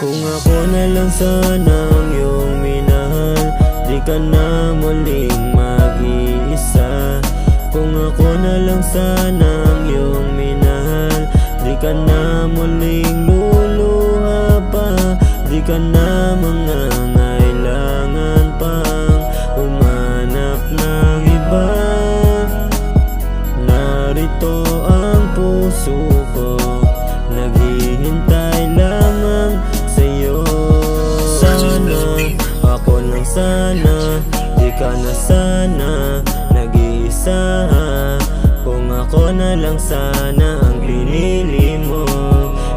Kung ako na lang sana ang iyong minahal, di ka na muling mag-iisa. Kung ako na lang sana ang iyong minahal, di ka na muling luluha pa. Di ka na mangangailangan pang umanap ng iba. Narito ang puso ko, naghihintay lamang sa'yo. Sana, ako lang sana, di ka na sana nag-iisa. Kung ako na lang sana ang pinili mo,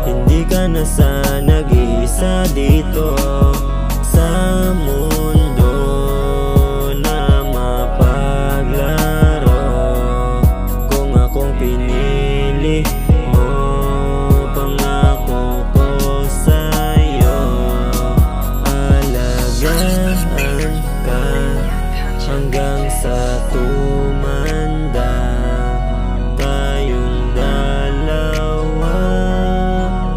hindi ka na sana nag-iisa dito sa mundo na mapaglaro. Kung akong pinili mo, pangako ko sa'yo, alagaan ka hanggang sa tumanda. Tayong dalawa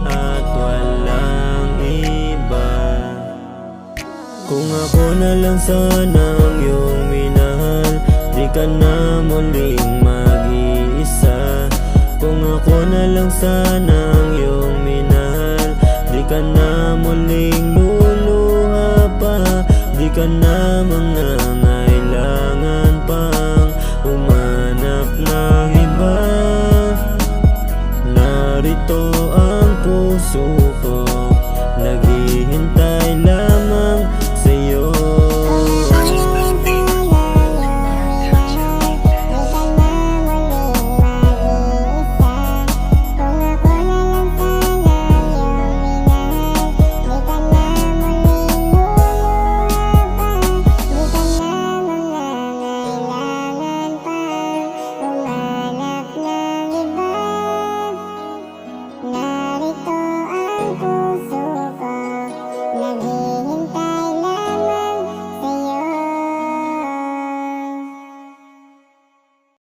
at walang iba. Kung ako na lang sana ang iyong minahal, di ka na muling mag-iisa. Kung ako na lang sana ang iyong minahal, di ka na muling luluha pa. Di ka na mangangailangan pang umanap ng iba. Narito ang puso